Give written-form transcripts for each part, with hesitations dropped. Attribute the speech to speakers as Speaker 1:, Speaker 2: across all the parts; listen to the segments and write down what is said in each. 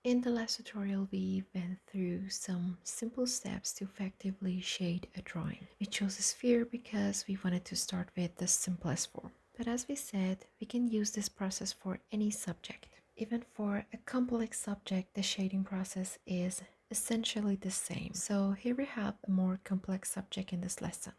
Speaker 1: In the last tutorial, we went through some simple steps to effectively shade a drawing. We chose a sphere because we wanted to start with the simplest form. But as we said, we can use this process for any subject. Even for a complex subject, the shading process is essentially the same. So here we have a more complex subject in this lesson.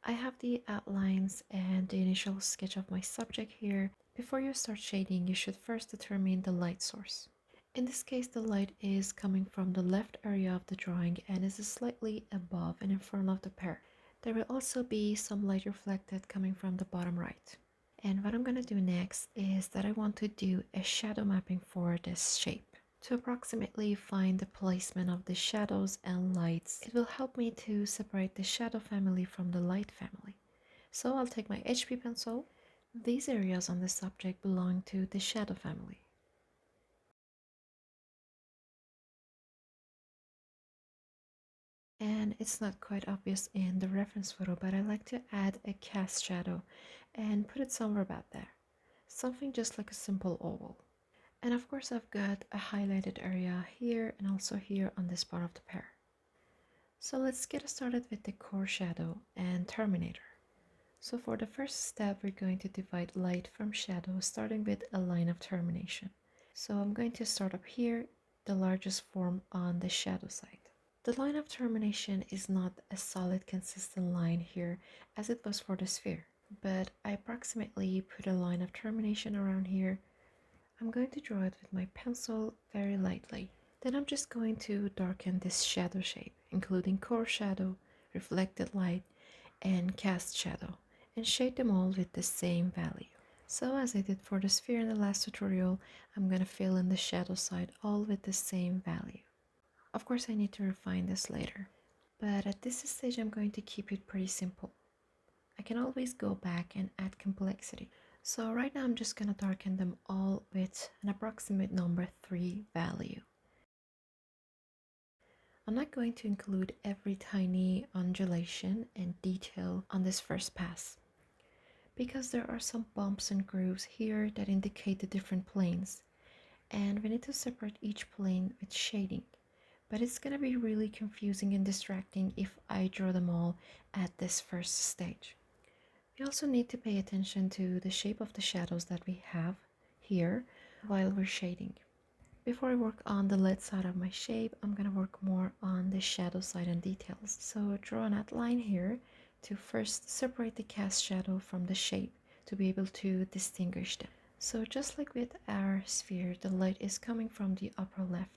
Speaker 1: I have the outlines and the initial sketch of my subject here. Before you start shading, you should first determine the light source. In this case, the light is coming from the left area of the drawing and is slightly above and in front of the pear. There will also be some light reflected coming from the bottom right. And what I'm going to do next is that I want to do a shadow mapping for this shape. To approximately find the placement of the shadows and lights, it will help me to separate the shadow family from the light family. So I'll take my HB pencil. These areas on the subject belong to the shadow family. And it's not quite obvious in the reference photo, but I like to add a cast shadow and put it somewhere about there. Something just like a simple oval. And of course I've got a highlighted area here and also here on this part of the pear. So let's get started with the core shadow and terminator. So for the first step, we're going to divide light from shadow, starting with a line of termination. So I'm going to start up here, the largest form on the shadow side. The line of termination is not a solid consistent line here as it was for the sphere, but I approximately put a line of termination around here. I'm going to draw it with my pencil very lightly. Then I'm just going to darken this shadow shape, including core shadow, reflected light, and cast shadow, and shade them all with the same value. So as I did for the sphere in the last tutorial, I'm going to fill in the shadow side all with the same value. Of course I need to refine this later, but at this stage I'm going to keep it pretty simple. I can always go back and add complexity. So right now I'm just going to darken them all with an approximate number 3 value. I'm not going to include every tiny undulation and detail on this first pass, because there are some bumps and grooves here that indicate the different planes, and we need to separate each plane with shading. But it's going to be really confusing and distracting if I draw them all at this first stage. We also need to pay attention to the shape of the shadows that we have here while we're shading. Before I work on the lid side of my shape, I'm going to work more on the shadow side and details. So draw an outline here to first separate the cast shadow from the shape to be able to distinguish them. So just like with our sphere, the light is coming from the upper left,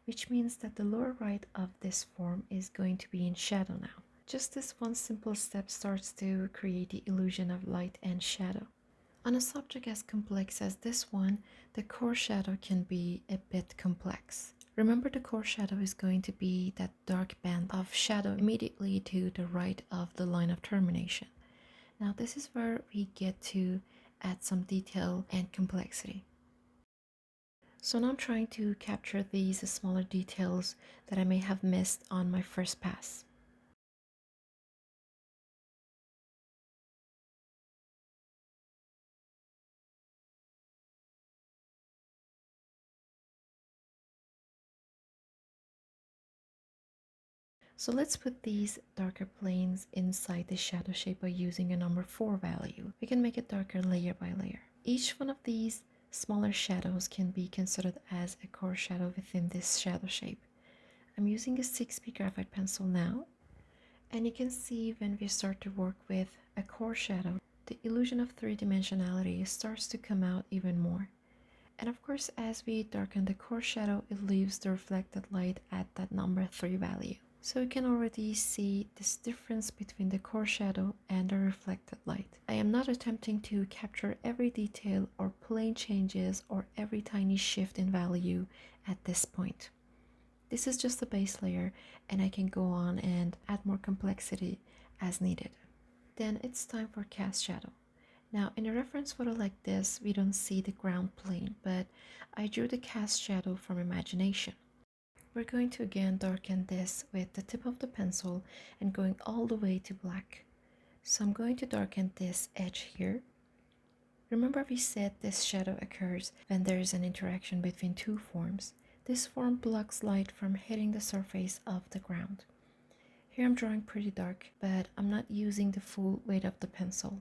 Speaker 1: which means that the lower right of this form is going to be in shadow now. Just this one simple step starts to create the illusion of light and shadow. On a subject as complex as this one, the core shadow can be a bit complex. Remember, the core shadow is going to be that dark band of shadow immediately to the right of the line of termination. Now this is where we get to add some detail and complexity. So now I'm trying to capture these smaller details that I may have missed on my first pass. So let's put these darker planes inside the shadow shape by using a number 4 value. We can make it darker layer by layer. Each one of these smaller shadows can be considered as a core shadow within this shadow shape. I'm using a 6B graphite pencil now, and you can see when we start to work with a core shadow, the illusion of three-dimensionality starts to come out even more. And of course, as we darken the core shadow, it leaves the reflected light at that number 3 value. So you can already see this difference between the core shadow and the reflected light. I am not attempting to capture every detail or plane changes or every tiny shift in value at this point. This is just the base layer, and I can go on and add more complexity as needed. Then it's time for cast shadow. Now in a reference photo like this, we don't see the ground plane, but I drew the cast shadow from imagination. We're going to again darken this with the tip of the pencil and going all the way to black. So I'm going to darken this edge here. Remember, we said this shadow occurs when there is an interaction between two forms. This form blocks light from hitting the surface of the ground. Here I'm drawing pretty dark, but I'm not using the full weight of the pencil.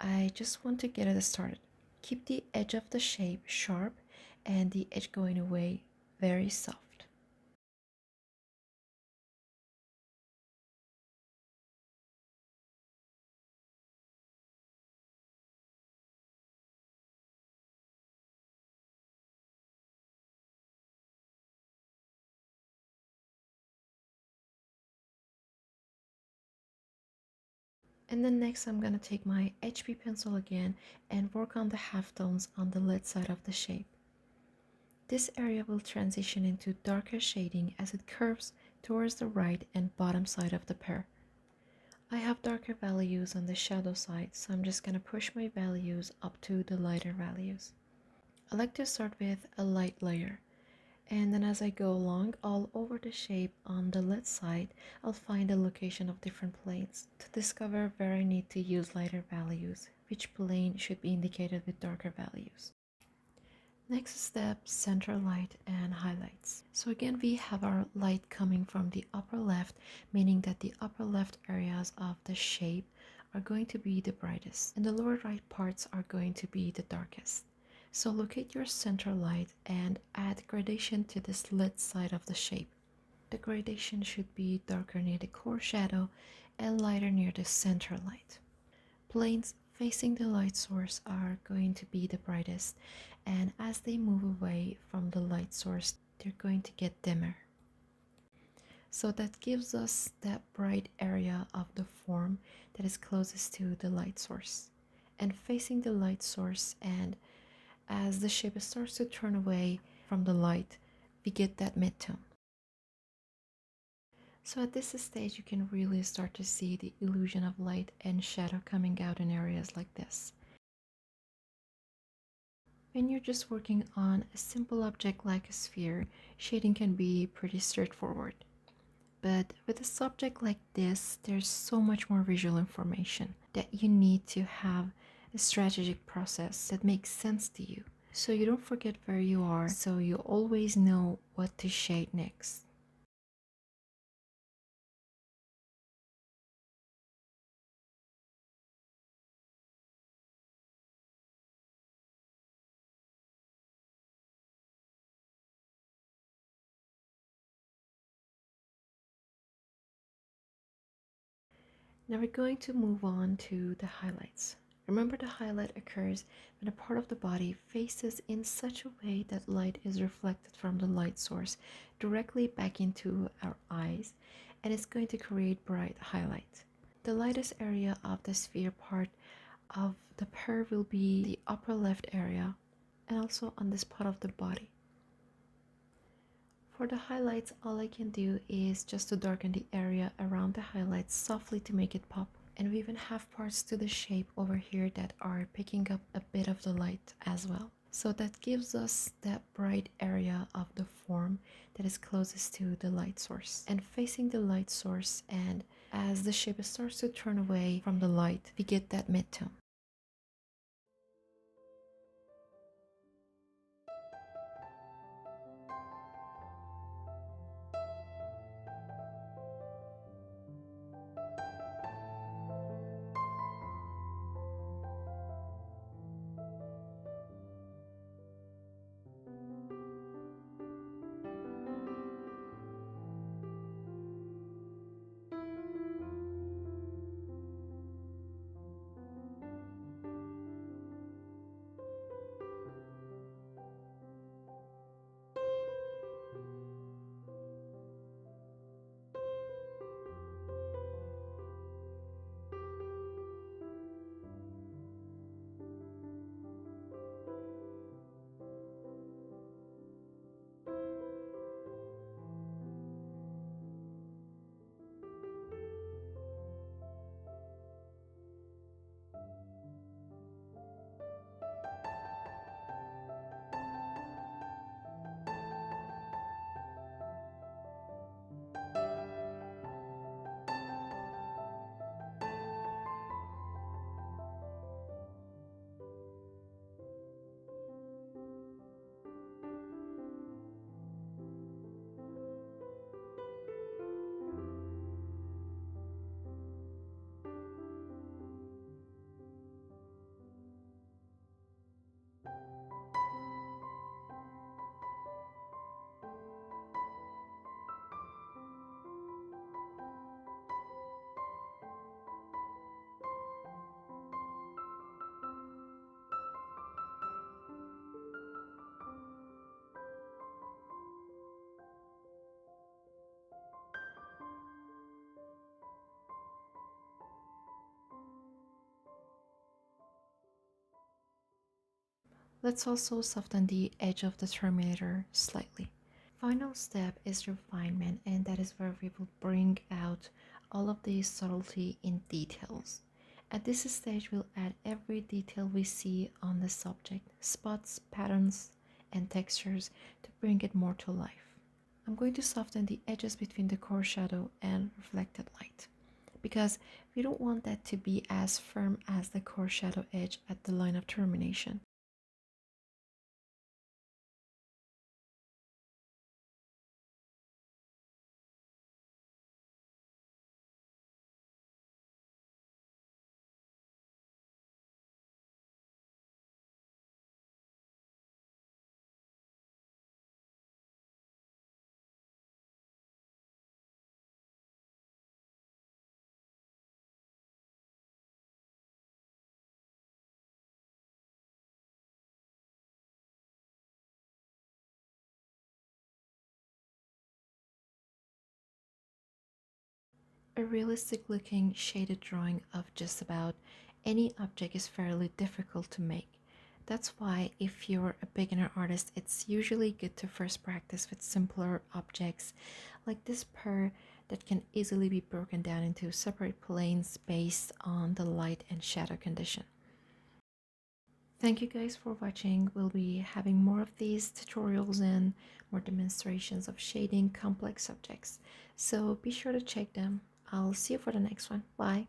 Speaker 1: I just want to get it started. Keep the edge of the shape sharp and the edge going away very soft. And then next I'm gonna take my HB pencil again and work on the halftones on the lid side of the shape. This area will transition into darker shading as it curves towards the right and bottom side of the pear. I have darker values on the shadow side, so I'm just gonna push my values up to the lighter values. I like to start with a light layer, and then as I go along all over the shape on the lid side, I'll find the location of different planes to discover where I need to use lighter values, which plane should be indicated with darker values. Next step, center light and highlights. So again, we have our light coming from the upper left, meaning that the upper left areas of the shape are going to be the brightest and the lower right parts are going to be the darkest. So locate your center light and add gradation to this lid side of the shape. The gradation should be darker near the core shadow and lighter near the center light. Planes facing the light source are going to be the brightest, and as they move away from the light source, they're going to get dimmer. So that gives us that bright area of the form that is closest to the light source. And facing the light source, and as the shape starts to turn away from the light, we get that midtone. So at this stage, you can really start to see the illusion of light and shadow coming out in areas like this. When you're just working on a simple object like a sphere, shading can be pretty straightforward. But with a subject like this, there's so much more visual information that you need to have a strategic process that makes sense to you. So you don't forget where you are, so you always know what to shade next. Now we're going to move on to the highlights. Remember, the highlight occurs when a part of the body faces in such a way that light is reflected from the light source directly back into our eyes, and it's going to create bright highlight. The lightest area of the sphere part of the pear will be the upper left area and also on this part of the body. For the highlights, all I can do is just to darken the area around the highlights softly to make it pop. And we even have parts to the shape over here that are picking up a bit of the light as well. So that gives us that bright area of the form that is closest to the light source and facing the light source, and as the shape starts to turn away from the light, we get that midtone. Let's also soften the edge of the Terminator slightly. Final step is refinement, and that is where we will bring out all of the subtlety in details. At this stage, we'll add every detail we see on the subject, spots, patterns, and textures to bring it more to life. I'm going to soften the edges between the core shadow and reflected light because we don't want that to be as firm as the core shadow edge at the line of termination. A realistic looking shaded drawing of just about any object is fairly difficult to make. That's why, if you're a beginner artist, it's usually good to first practice with simpler objects like this pear that can easily be broken down into separate planes based on the light and shadow condition. Thank you guys for watching. We'll be having more of these tutorials and more demonstrations of shading complex subjects. So be sure to check them. I'll see you for the next one. Bye.